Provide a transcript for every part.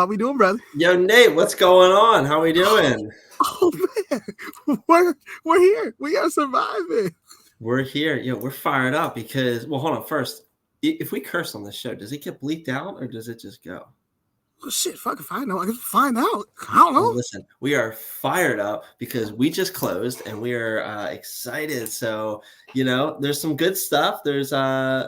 how we doing, brother? Yo, Nate, what's going on? How we doing? Oh man, we're here. We are surviving. We're here. Yo, we're fired up because, well, hold on. First, if we curse on this show, does it get bleeped out or does it just go? Well, shit, fuck if I know. I can find out. I don't know. Well, listen, we are fired up because we just closed and we are excited. So, there's some good stuff. There's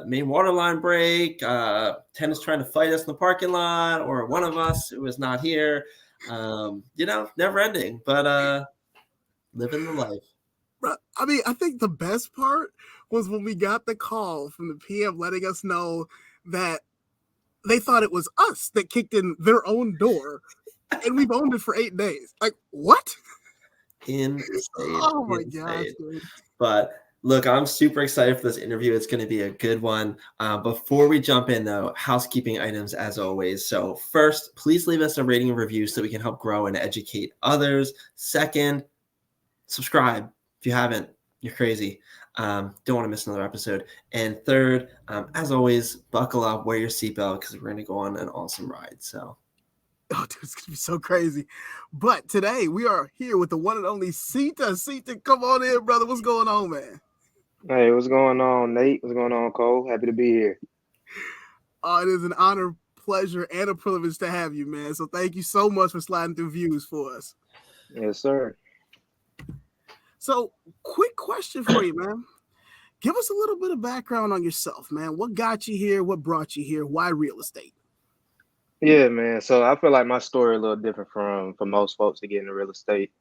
main water line break. Tenants trying to fight us in the parking lot, or one of us who was not here. Never ending, but living the life. I mean, I think the best part was when we got the call from the PM letting us know that they thought it was us that kicked in their own door, and we've owned it for 8 days. Like, what? Insane. Oh my gosh, dude. But look, I'm super excited for this interview. It's going to be a good one. Before we jump in, though, housekeeping items as always. So first, please leave us a rating and review so we can help grow and educate others. Second, subscribe. If you haven't, you're crazy. Don't want to miss another episode. And third, as always, buckle up, wear your seatbelt because we're going to go on an awesome ride. So, oh, dude, it's going to be so crazy. But today we are here with the one and only SITTA. SITTA, come on in, brother. What's going on, man? Hey, what's going on, Nate? What's going on, Cole? Happy to be here. It is an honor, pleasure, and a privilege to have you, man. So thank you so much for sliding through views for us. Yes, sir. So, quick question for you, man. Give us a little bit of background on yourself, man. What got you here? What brought you here? Why real estate? Yeah, man. So I feel like my story a little different from most folks to get into real estate.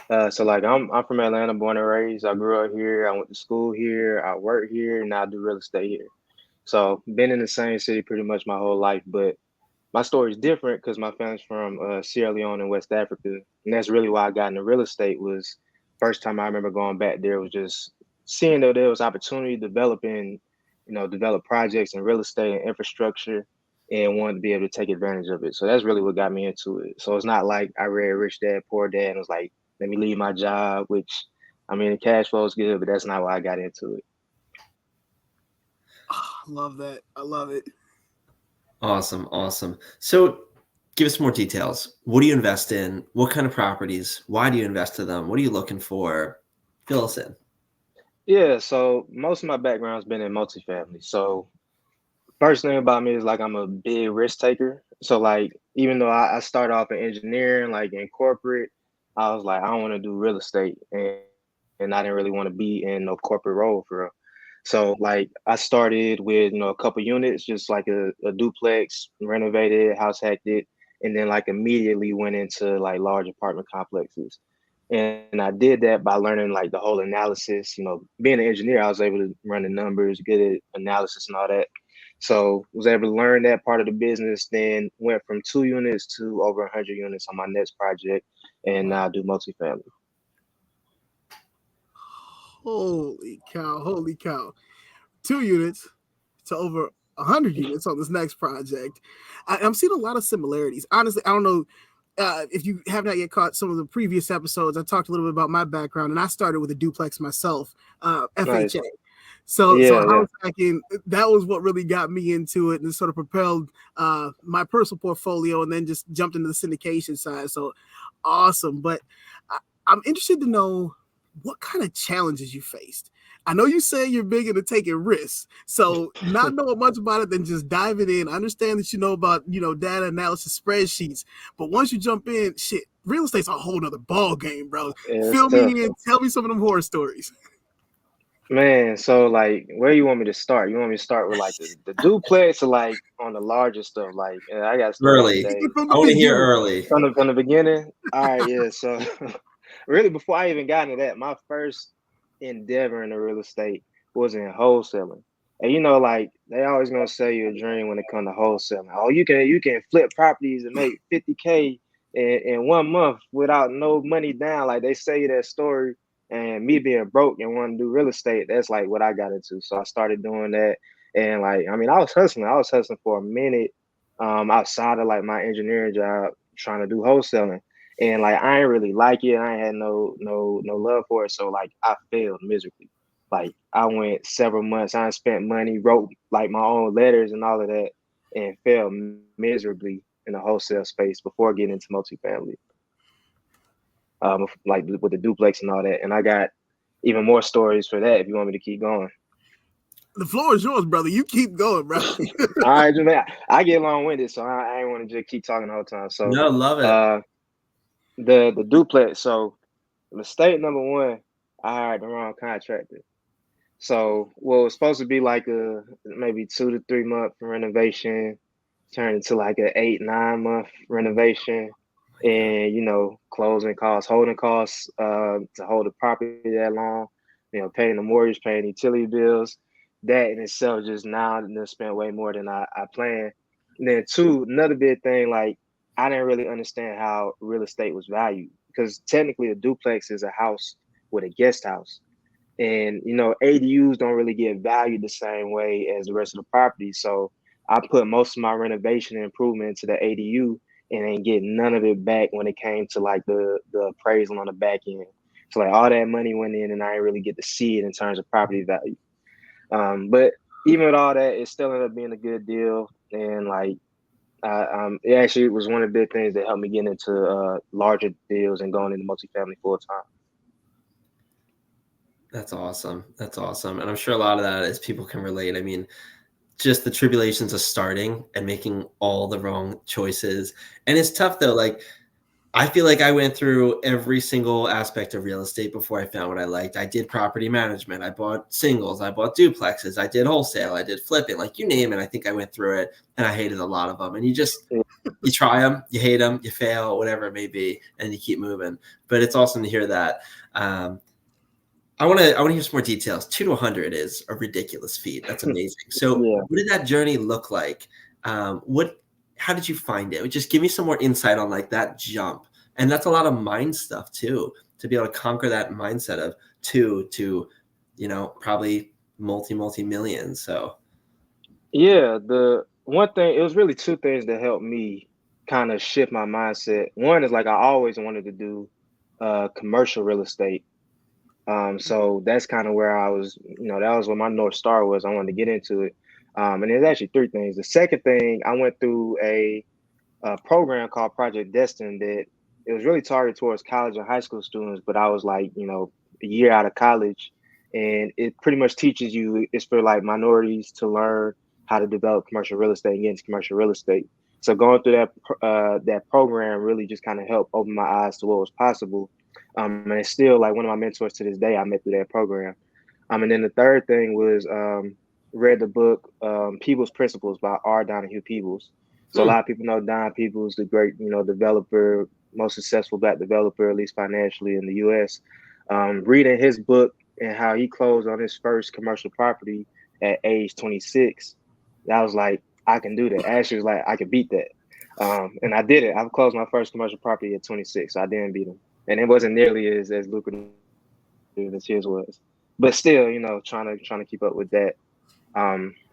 I'm from Atlanta, born and raised. I grew up here. I went to school here. I work here, and I do real estate here. So been in the same city pretty much my whole life. But my story is different because my family's from Sierra Leone in West Africa, and that's really why I got into real estate. Was first time I remember going back there was just seeing that there was opportunity develop projects in real estate and infrastructure, and wanted to be able to take advantage of it. So that's really what got me into it. So it's not like I read Rich Dad, Poor Dad and was like, let me leave my job, which, I mean, the cash flow is good, but that's not why I got into it. Oh, I love that. I love it. Awesome. So give us more details. What do you invest in? What kind of properties? Why do you invest in them? What are you looking for? Fill us in. Yeah, so most of my background's been in multifamily. So first thing about me is like I'm a big risk taker. So like even though I started off in engineering, like in corporate, I was like, I don't want to do real estate, and I didn't really want to be in no corporate role for real. So like I started with a couple units, just like a duplex, renovated, house hacked it, and then like immediately went into like large apartment complexes. And I did that by learning like the whole analysis. Being an engineer, I was able to run the numbers, good at analysis and all that. So was able to learn that part of the business, then went from 2 units to over 100 units on my next project, and now I do multifamily. Holy cow. 2 units to over 100 units on this next project. I'm seeing a lot of similarities. Honestly, I don't know if you have not yet caught some of the previous episodes. I talked a little bit about my background, and I started with a duplex myself, FHA. Nice. So house hacking, that was what really got me into it and sort of propelled my personal portfolio, and then just jumped into the syndication side. So awesome. But I'm interested to know what kind of challenges you faced. I know you say you're big into taking risks, so not knowing much about it than just diving in. I understand that you know about data analysis, spreadsheets, but once you jump in, shit, real estate's a whole nother ball game, bro. Yeah, Fill me in, tell me some of them horror stories. Man, so like, where you want me to start? You want me to start with like the duplex, or like on the larger stuff? Like, I got to start early. today. I want to hear early from the beginning. All right, yeah. So really, before I even got into that, my first endeavor in the real estate was in wholesaling. And like they always gonna sell you a dream when it comes to wholesaling. Oh, you can flip properties and make $50K in 1 month without no money down. Like they say that story. And me being broke and wanting to do real estate, that's like what I got into. So I started doing that. And like, I mean, I was hustling for a minute outside of like my engineering job, trying to do wholesaling. And like, I ain't really like it. I ain't had no love for it. So like I failed miserably. Like I went several months, I spent money, wrote like my own letters and all of that, and failed miserably. in the wholesale space before getting into multifamily, like with the duplex and all that. And I got even more stories for that if you want me to keep going. The floor is yours, brother. You keep going, bro. All right, man. I get long-winded, so I ain't want to just keep talking the whole time. So no, love it. The duplex. So mistake number one, I hired the wrong contractor. So what was supposed to be like a maybe 2 to 3 month renovation turned into like an 8-9 month renovation. And you know, closing costs, holding costs to hold the property that long, you know, paying the mortgage, paying utility bills. That in itself just now spent way more than I planned. And then two, another big thing, like I didn't really understand how real estate was valued, because technically a duplex is a house with a guest house. And you know, ADUs don't really get valued the same way as the rest of the property. So I put most of my renovation and improvement into the ADU and ain't get none of it back when it came to like the appraisal on the back end. So like all that money went in and I didn't really get to see it in terms of property value. But even with all that, it still ended up being a good deal. And like it actually was one of the big things that helped me get into larger deals and going into multifamily full time. That's awesome. That's awesome. And I'm sure a lot of that is people can relate. I mean, just the tribulations of starting and making all the wrong choices. And it's tough though. Like, I feel like I went through every single aspect of real estate before I found what I liked. I did property management. I bought singles. I bought duplexes. I did wholesale. I did flipping. Like you name it. I think I went through it and I hated a lot of them. And you try them, you hate them, you fail, whatever it may be, and you keep moving. But it's awesome to hear that. I want to hear some more details. 2 to 100 is a ridiculous feat. That's amazing. So What did that journey look like? How did you find it? Just give me some more insight on like that jump. And that's a lot of mind stuff too, to be able to conquer that mindset of 2 to, you know, probably multi-millions. So yeah, the one thing, it was really 2 things that helped me kind of shift my mindset. One is like I always wanted to do commercial real estate. So that's kind of where I was, you know, that was what my North Star was. I wanted to get into it. And there's actually 3 things. The second thing, I went through a program called Project Destined that it was really targeted towards college and high school students, but I was like, you know, a year out of college, and it pretty much teaches you, it's for like minorities to learn how to develop commercial real estate and get into commercial real estate. So going through that program really just kind of helped open my eyes to what was possible. And it's still like one of my mentors to this day I met through that program. And then the third thing was read the book People's Principles by R. Donahue Peoples. So a lot of people know Don Peoples, the great, you know, developer, most successful Black developer, at least financially in the U.S. Reading his book and how he closed on his first commercial property at age 26, I was like, I can do that. Ashley was like, I can beat that. And I did it. I closed my first commercial property at 26, so I didn't beat him. And it wasn't nearly as lucrative as his was. But still, you know, trying to keep up with that.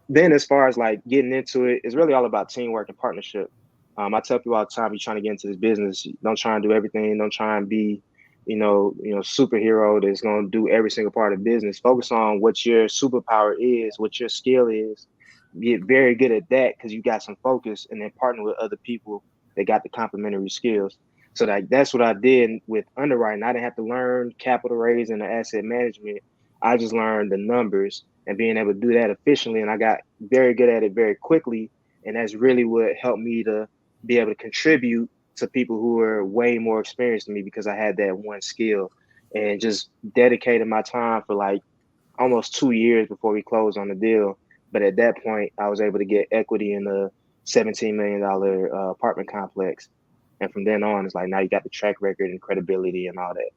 Then as far as like getting into it, it's really all about teamwork and partnership. I tell people all the time, you're trying to get into this business, don't try and do everything. Don't try and be, you know, superhero that's going to do every single part of business. Focus on what your superpower is, what your skill is. Get very good at that because you got some focus, and then partner with other people that got the complementary skills. So that's what I did with underwriting. I didn't have to learn capital raising or asset management. I just learned the numbers and being able to do that efficiently. And I got very good at it very quickly. And that's really what helped me to be able to contribute to people who were way more experienced than me, because I had that one skill, and just dedicated my time for like almost 2 years before we closed on the deal. But at that point, I was able to get equity in the $17 million apartment complex. And from then on, it's like, now you got the track record and credibility and all that.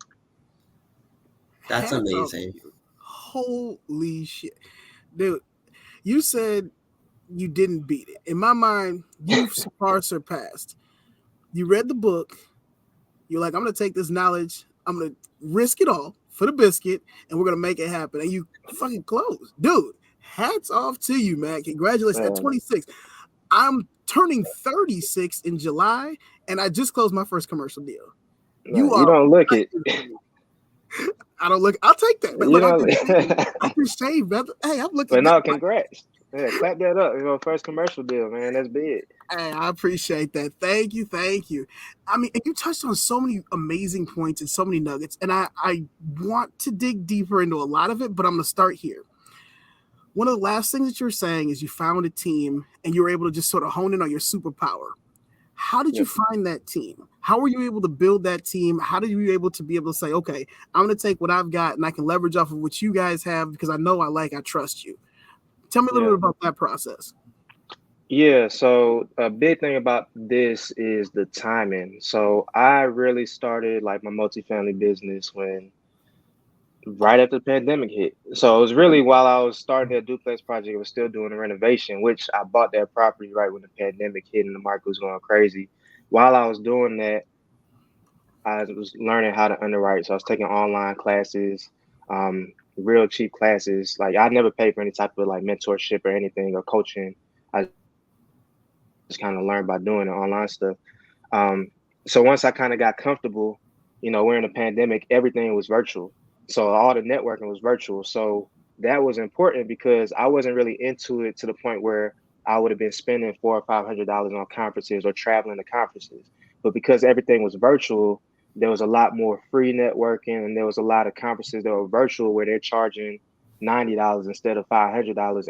That's amazing. Holy shit. Dude, you said you didn't beat it. In my mind, you've far surpassed. You read the book. You're like, I'm going to take this knowledge. I'm going to risk it all for the biscuit, and we're going to make it happen. And you fucking closed. Dude, hats off to you, man. Congratulations. At 26. I'm turning 36 in July, and I just closed my first commercial deal. You don't look it. I don't look. I'll take that. Man. Look, I can shave, brother. Hey, I'm looking. But no, congrats. Yeah, clap that up. You know, first commercial deal, man. That's big. Hey, I appreciate that. Thank you. Thank you. I mean, and you touched on so many amazing points and so many nuggets, and I want to dig deeper into a lot of it, but I'm going to start here. One of the last things that you were saying is you found a team and you were able to just sort of hone in on your superpower. How did you find that team? How were you able to build that team? How did you be able to say, okay, I'm going to take what I've got and I can leverage off of what you guys have because I know I trust you. Tell me a little bit about that process. Yeah, so a big thing about this is the timing. So I really started like my multifamily business when right after the pandemic hit. So it was really while I was starting a duplex project, I was still doing a renovation, which I bought that property right when the pandemic hit and the market was going crazy. While I was doing that, I was learning how to underwrite. So I was taking online classes, real cheap classes. Like I never paid for any type of like mentorship or anything or coaching. I just kind of learned by doing the online stuff. So once I kind of got comfortable, you know, we're in a pandemic, everything was virtual. So all the networking was virtual. So that was important because I wasn't really into it to the point where I would have been spending $400 or $500 on conferences or traveling to conferences. But because everything was virtual, there was a lot more free networking and there was a lot of conferences that were virtual where they're charging $90 instead of $500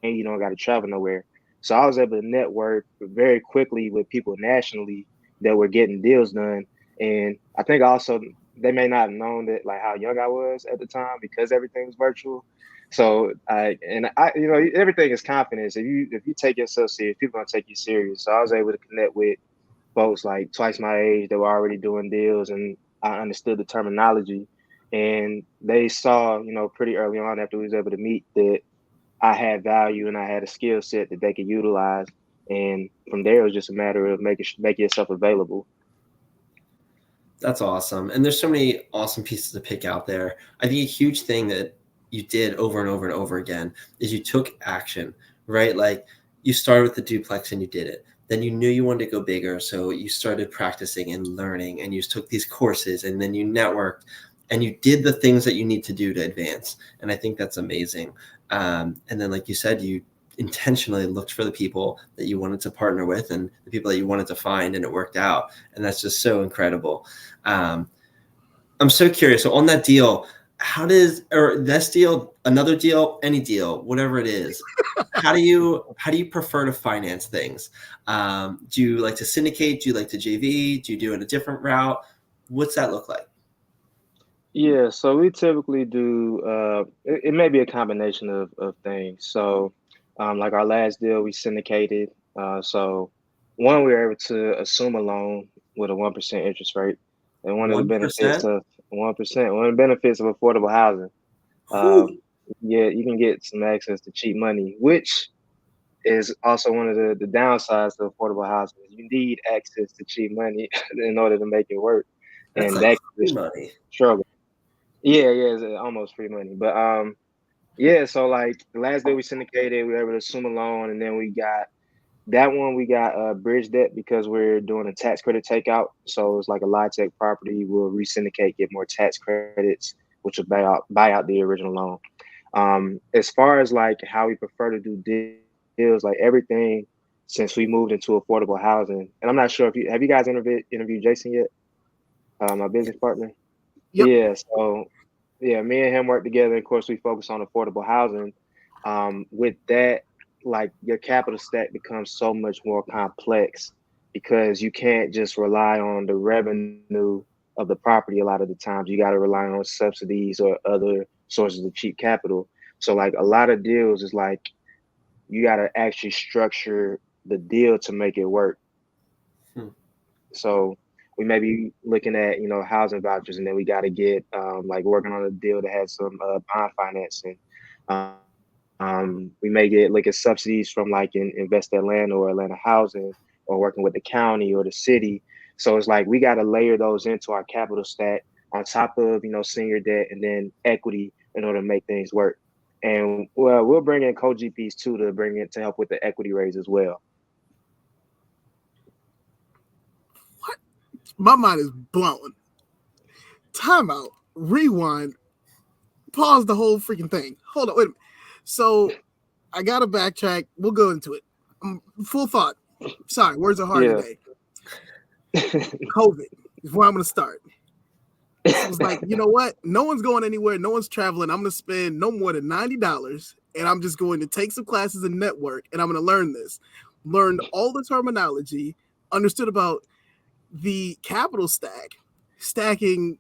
and you don't got to travel nowhere. So I was able to network very quickly with people nationally that were getting deals done. And I think also they may not have known that like how young I was at the time because everything was virtual. So you know, everything is confidence. If you take yourself serious, people are gonna take you serious. So I was able to connect with folks like twice my age that were already doing deals, and I understood the terminology. And they saw, you know, pretty early on after we was able to meet that I had value and I had a skill set that they could utilize. And from there, it was just a matter of making yourself available. That's awesome. And there's so many awesome pieces to pick out there. I think a huge thing that you did over and over and over again is you took action, right? Like you started with the duplex and you did it. Then you knew you wanted to go bigger. So you started practicing and learning and you took these courses and then you networked and you did the things that you need to do to advance. And I think that's amazing. And then, like you said, you intentionally looked for the people that you wanted to partner with and the people that you wanted to find, and it worked out. And that's just so incredible. I'm so curious. So on that deal, this deal, another deal, any deal, whatever it is, how do you prefer to finance things? Do you like to syndicate? Do you like to JV? Do you do it a different route? What's that look like? Yeah, so we typically do, it may be a combination of things. So like our last deal, we syndicated. So one, we were able to assume a loan with a 1% interest rate. And one of the benefits 1%? of 1%, one of the benefits of affordable housing, yeah, you can get some access to cheap money, which is also one of the downsides to affordable housing. You need access to cheap money in order to make it work. That's And like that free is money. struggle. Yeah, it's almost free money. But yeah, so like the last day we syndicated, we were able to assume a loan, and then we got that one. We got bridge debt because we're doing a tax credit takeout. So it's like a LIHTC property. We'll re-syndicate, get more tax credits, which will buy out the original loan. As far as like how we prefer to do deals, like everything since we moved into affordable housing, and I'm not sure if you guys interviewed Jason yet, my business partner. Yep. Yeah, so yeah, me and him work together. Of course, we focus on affordable housing. With that, like your capital stack becomes so much more complex because you can't just rely on the revenue of the property. A lot of the times, you got to rely on subsidies or other sources of cheap capital. So, like a lot of deals is like you got to actually structure the deal to make it work. So we may be looking at, you know, housing vouchers, and then we got to get like working on a deal that has some bond financing. We may look at subsidies from like Invest Atlanta or Atlanta Housing, or working with the county or the city. So it's like we got to layer those into our capital stack on top of, you know, senior debt and then equity in order to make things work. And well, we'll bring in co-GPs too to bring it to help with the equity raise as well. My mind is blown. Time out. Rewind. Pause the whole freaking thing. Hold on. Wait a minute. So I got to backtrack. We'll go into it. Full thought. Sorry, words are hard today. COVID is where I'm going to start. It was like, you know what? No one's going anywhere. No one's traveling. I'm going to spend no more than $90, and I'm just going to take some classes in network, and I'm going to learn this. Learned all the terminology, understood about the capital stack, stacking,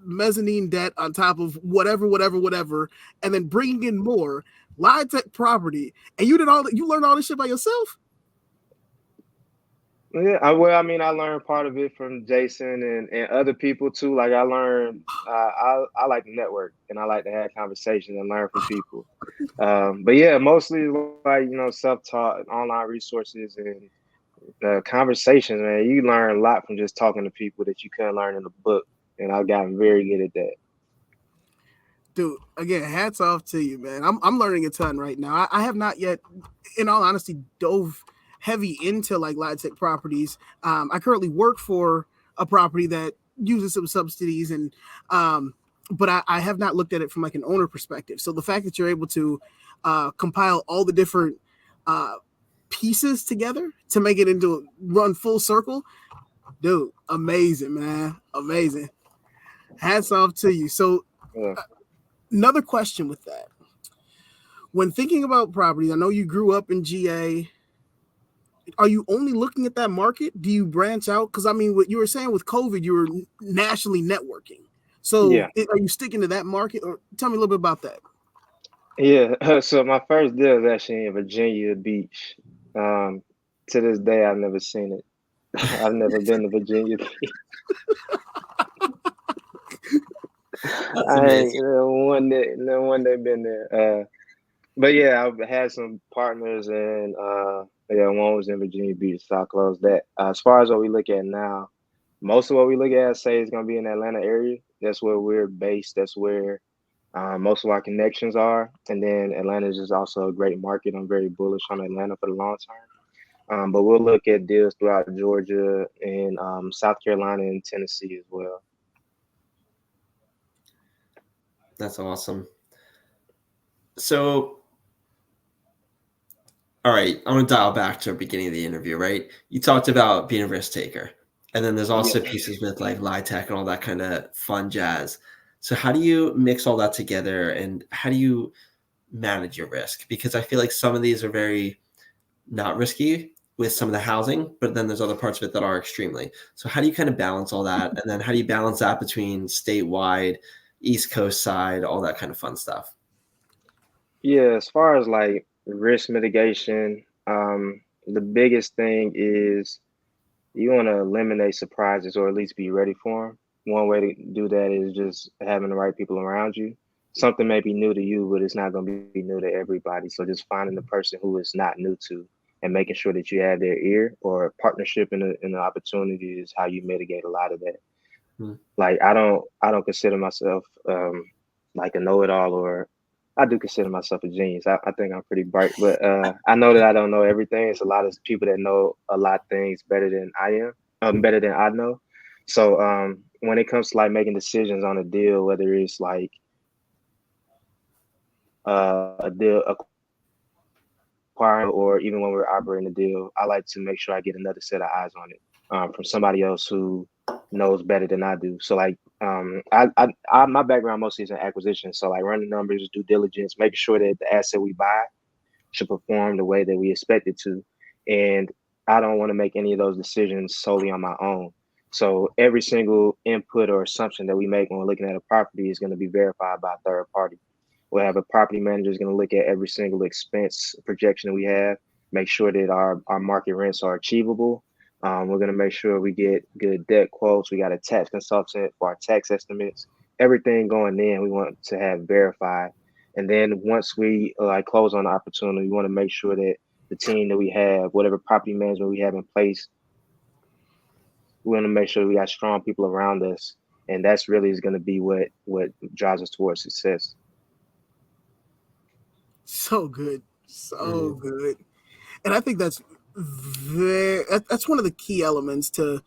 mezzanine debt on top of whatever, and then bringing in more LIHTC property. And you learned all this shit by yourself? Yeah, I learned part of it from Jason and other people too. Like I learned, I like to network and I like to have conversations and learn from people. But yeah, mostly like, self-taught, online resources and conversations, man. You learn a lot from just talking to people that you couldn't learn in a book. And I've gotten very good at that. Dude, again, hats off to you, man. I'm learning a ton right now. I have not yet, in all honesty, dove heavy into like LIHTC properties. I currently work for a property that uses some subsidies, and but I have not looked at it from like an owner perspective. So the fact that you're able to compile all the different pieces together to make it into run full circle, dude, amazing, man, amazing. Hats off to you. So another question with that. When thinking about properties, I know you grew up in GA. Are you only looking at that market? Do you branch out? Because I mean, what you were saying with COVID, you were nationally networking. So yeah. Are you sticking to that market? Or tell me a little bit about that. Yeah. So my first deal was actually in Virginia Beach. To this day, I've never seen it. I've never been to Virginia Beach. I ain't one day been there. But yeah, I've had some partners, and one was in Virginia Beach, so I closed that. As far as what we look at now, most of what we look at, say, is going to be in the Atlanta area. That's where we're based. That's where most of our connections are. And then Atlanta is just also a great market. I'm very bullish on Atlanta for the long term. But we'll look at deals throughout Georgia and South Carolina and Tennessee as well. That's awesome. So, all right, I'm going to dial back to the beginning of the interview, right? You talked about being a risk taker, and then there's also pieces with like LIHTC and all that kind of fun jazz. So how do you mix all that together, and how do you manage your risk? Because I feel like some of these are very not risky with some of the housing, but then there's other parts of it that are extremely. So how do you kind of balance all that? And then how do you balance that between statewide, East Coast side, all that kind of fun stuff? Yeah, as far as like risk mitigation, the biggest thing is you want to eliminate surprises, or at least be ready for them. One way to do that is just having the right people around you. Something may be new to you, but it's not going to be new to everybody. So just finding the person who is not new to, and making sure that you have their ear, or partnership in the opportunity is how you mitigate a lot of that. Like I don't consider myself like a know-it-all, or I do consider myself a genius. I think I'm pretty bright, but I know that I don't know everything. It's a lot of people that know a lot of things better than I am, better than I know. So when it comes to like making decisions on a deal, whether it's like a deal acquiring, or even when we're operating a deal, I like to make sure I get another set of eyes on it from somebody else who knows better than I do. So like my background mostly is in acquisition. So like running numbers, due diligence, making sure that the asset we buy should perform the way that we expect it to. And I don't want to make any of those decisions solely on my own. So every single input or assumption that we make when we're looking at a property is going to be verified by a third party. We'll have a property manager is going to look at every single expense projection that we have, make sure that our market rents are achievable. We're going to make sure we get good debt quotes. We got a tax consultant for our tax estimates. Everything going in, we want to have verified. And then once we close on the opportunity, we want to make sure that the team that we have, whatever property management we have in place, we want to make sure we got strong people around us. And that's really is going to be what drives us towards success. So good. So good. And I think that's one of the key elements to,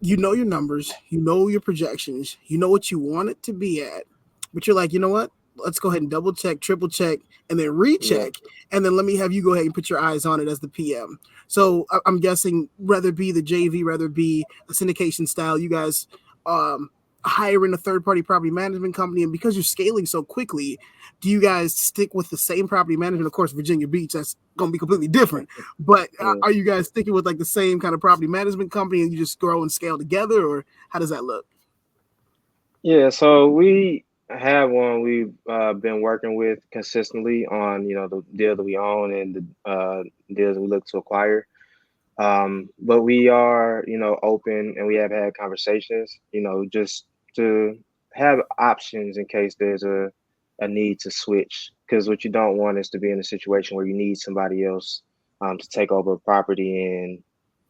your numbers, your projections, what you want it to be at, but you're like, you know what? let's go ahead and double check, triple check, and then recheck. Yeah. And then let me have you go ahead and put your eyes on it as the PM. So I'm guessing whether it be the JV, whether it be a syndication style, you guys hiring a third-party property management company, and because you're scaling so quickly, do you guys stick with the same property management? Of course, Virginia Beach, that's going to be completely different. But are you guys sticking with like the same kind of property management company, and you just grow and scale together, or how does that look? Yeah, so we have one we've been working with consistently on, the deal that we own and the deals that we look to acquire. But we are, open, and we have had conversations, just to have options in case there's a need to switch. Because what you don't want is to be in a situation where you need somebody else to take over a property and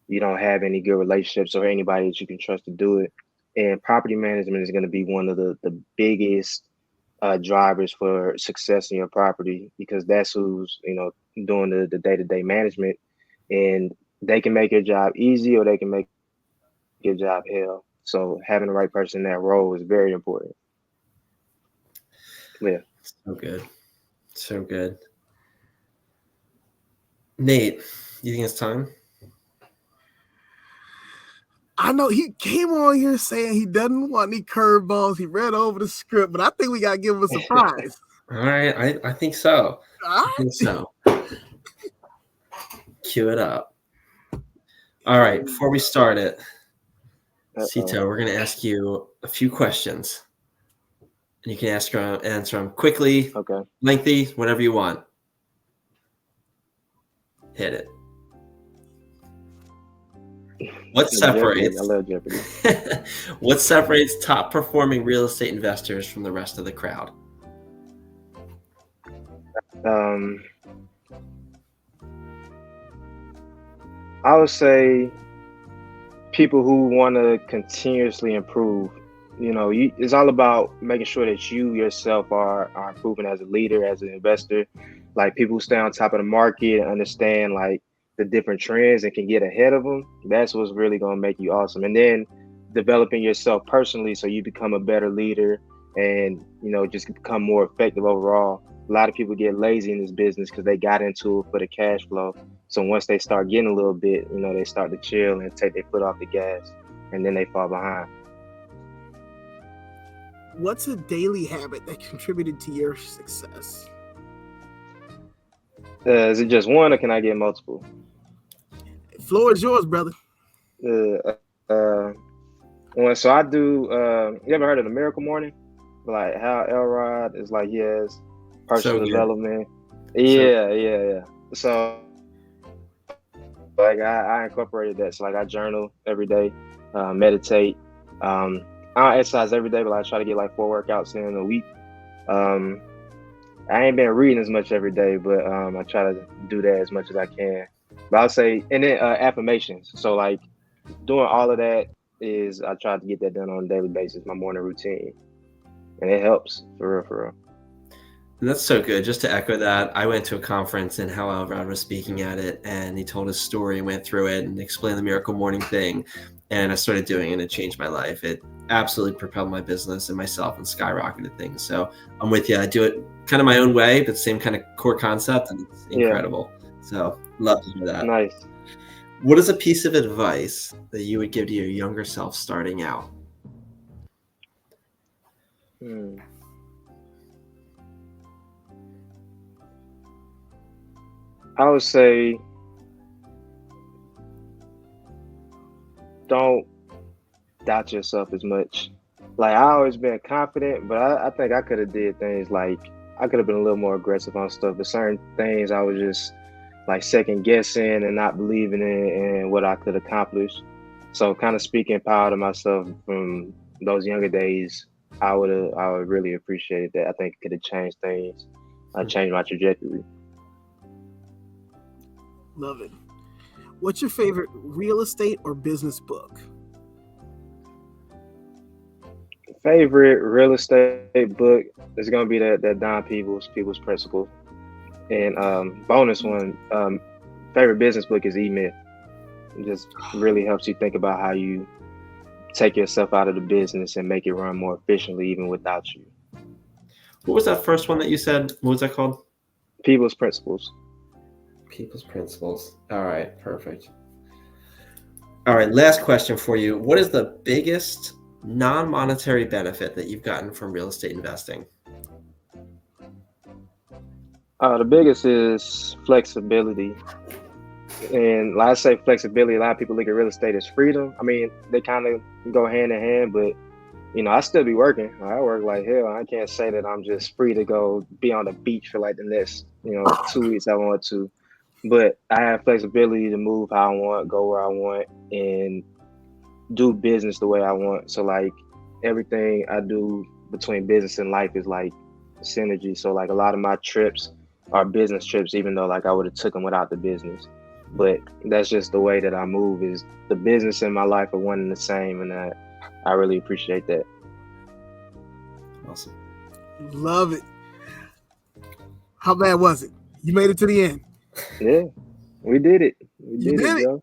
you don't have any good relationships or anybody that you can trust to do it. And property management is going to be one of the biggest drivers for success in your property, because that's who's, doing the day-to-day management, and they can make your job easy or they can make your job hell. So having the right person in that role is very important. Yeah. So good. So good. Nate, you think it's time? I know he came on here saying he doesn't want any curveballs. He read over the script, but I think we got to give him a surprise. All right. I think so. I think so. Cue it up. All right. Before we start it, Sito, we're going to ask you a few questions. And you can answer them quickly, lengthy, whatever you want. Hit it. What separates? I love Jeopardy. What separates top performing real estate investors from the rest of the crowd? I would say people who want to continuously improve. It's all about making sure that you yourself are improving as a leader, as an investor. Like people who stay on top of the market and understand like the different trends and can get ahead of them. That's what's really going to make you awesome. And then developing yourself personally so you become a better leader and, just become more effective overall. A lot of people get lazy in this business because they got into it for the cash flow. So once they start getting a little bit, they start to chill and take their foot off the gas, and then they fall behind. What's a daily habit that contributed to your success? Is it just one, or can I get multiple? The floor is yours, brother. So I do. You ever heard of the Miracle Morning? Like how Elrod is like he has personal development. Yeah. So like I incorporated that. So like I journal every day, meditate. I don't exercise every day, but I try to get like 4 workouts in a week. I ain't been reading as much every day, but I try to do that as much as I can. But I'll say, and then affirmations. So like doing all of that is, I try to get that done on a daily basis, my morning routine. And it helps, for real. And that's so good. Just to echo that, I went to a conference and Hal Elrod was speaking at it, and he told his story, went through it, and explained the Miracle Morning thing. And I started doing it, and it changed my life. It absolutely propelled my business and myself and skyrocketed things. So I'm with you. I do it kind of my own way, but same kind of core concept, and it's incredible. So love to hear that. Nice. What is a piece of advice that you would give to your younger self starting out? I would say don't doubt yourself as much. Like I always been confident, but I think I could have did things like I could have been a little more aggressive on stuff, but certain things I was just like second guessing and not believing in what I could accomplish. So kind of speaking power to myself from those younger days, I would really appreciate that. I think it could have changed things, changed my trajectory. Love it. What's your favorite real estate or business book? Favorite real estate book is gonna be that Don People's Principles. And bonus one, favorite business book is E-Myth. It just really helps you think about how you take yourself out of the business and make it run more efficiently even without you. What was that first one that you said? What was that called? People's Principles. People's Principles. All right, perfect. All right, last question for you. What is the biggest non-monetary benefit that you've gotten from real estate investing? The biggest is flexibility. And like I say flexibility, a lot of people look at real estate as freedom. I mean, they kind of go hand in hand, but you know, I still be working. I work like hell. I can't say that I'm just free to go be on the beach for like the next, 2 weeks I want to. But I have flexibility to move how I want, go where I want, and do business the way I want. So like everything I do between business and life is like synergy. So like a lot of my trips are business trips, even though like I would have took them without the business. But that's just the way that I move. Is the business and my life are one and the same, and I really appreciate that. Awesome. Love it. How bad was it? You made it to the end. Yeah, we did it. We did it, Joe.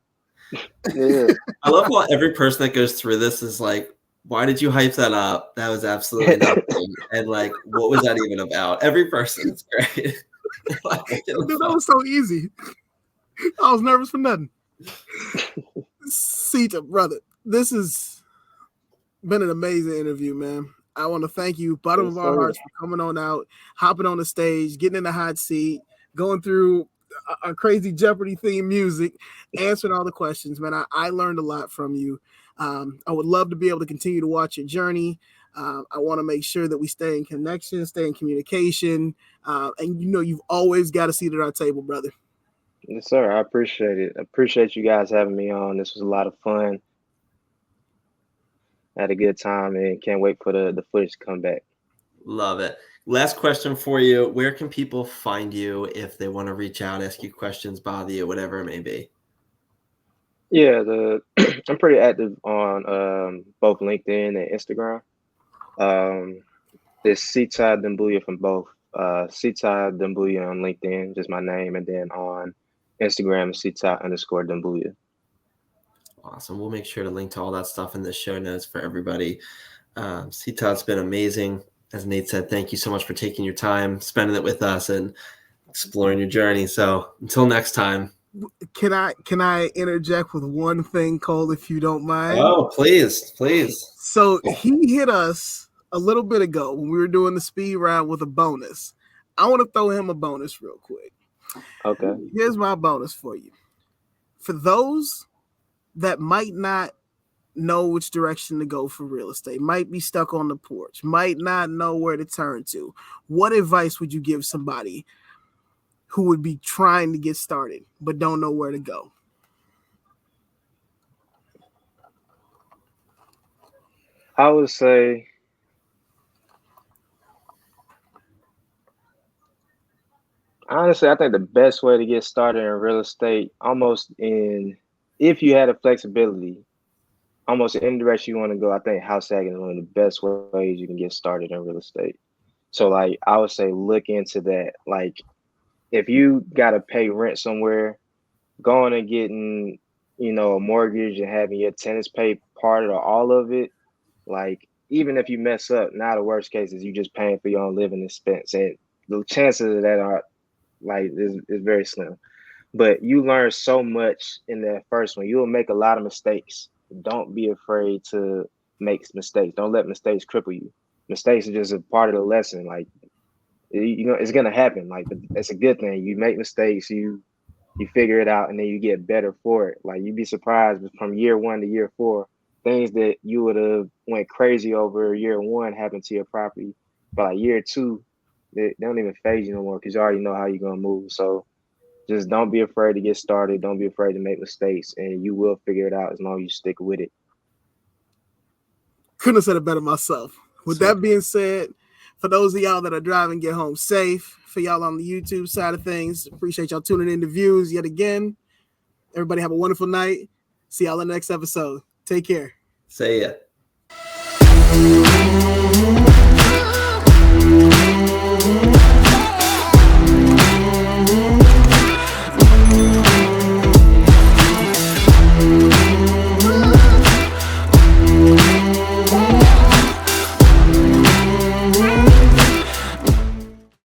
Yeah. I love how every person that goes through this is like, why did you hype that up? That was absolutely nothing. And like, what was that even about? Every person is great. That was so easy. I was nervous for nothing. SITTA, brother, this has been an amazing interview, man. I want to thank you, bottom of our hearts, for coming on out, hopping on the stage, getting in the hot seat, going through a crazy Jeopardy theme music, answering all the questions, man. I learned a lot from you. I would love to be able to continue to watch your journey. I want to make sure that we stay in connection, stay in communication. And you've always got a seat at our table, brother. Yes, sir. I appreciate it. I appreciate you guys having me on. This was a lot of fun. I had a good time and can't wait for the footage to come back. Love it. Last question for you. Where can people find you if they want to reach out, ask you questions, bother you, whatever it may be? Yeah, I'm pretty active on both LinkedIn and Instagram. It's SITTA DUMBUYA from both. SITTA DUMBUYA on LinkedIn, just my name, and then on Instagram, SITTA_DUMBUYA. Awesome. We'll make sure to link to all that stuff in the show notes for everybody. SITTA, it's been amazing. As Nate said, thank you so much for taking your time, spending it with us, and exploring your journey. So until next time. Can I interject with one thing, Cole, if you don't mind? Oh, please. So he hit us a little bit ago when we were doing the speed round with a bonus. I want to throw him a bonus real quick. Okay. Here's my bonus for you. For those that might not know which direction to go for real estate, might be stuck on the porch, might not know where to turn to, what advice would you give somebody who would be trying to get started but don't know where to go? I would say honestly, I think the best way to get started in real estate, if you had a flexibility, almost in any direction you want to go, I think house hacking is one of the best ways you can get started in real estate. So like I would say look into that. Like if you gotta pay rent somewhere, going and getting, a mortgage and having your tenants pay part or all of it, like even if you mess up, now the worst case is you just paying for your own living expense. And the chances of that are like is very slim. But you learn so much in that first one. You'll make a lot of mistakes. Don't be afraid to make mistakes. Don't let mistakes cripple you. Mistakes are just a part of the lesson. Like, it's gonna happen. Like, it's a good thing. You make mistakes, you figure it out, and then you get better for it. Like, you'd be surprised from year 1 to year 4, things that you would have went crazy over year 1 happen to your property. But like year 2, they don't even phase you no more because you already know how you're gonna move. So just don't be afraid to get started. Don't be afraid to make mistakes, and you will figure it out as long as you stick with it. Couldn't have said it better myself. With that being said, for those of y'all that are driving, get home safe. For y'all on the YouTube side of things, appreciate y'all tuning in to views yet again. Everybody have a wonderful night. See y'all in the next episode. Take care. See ya.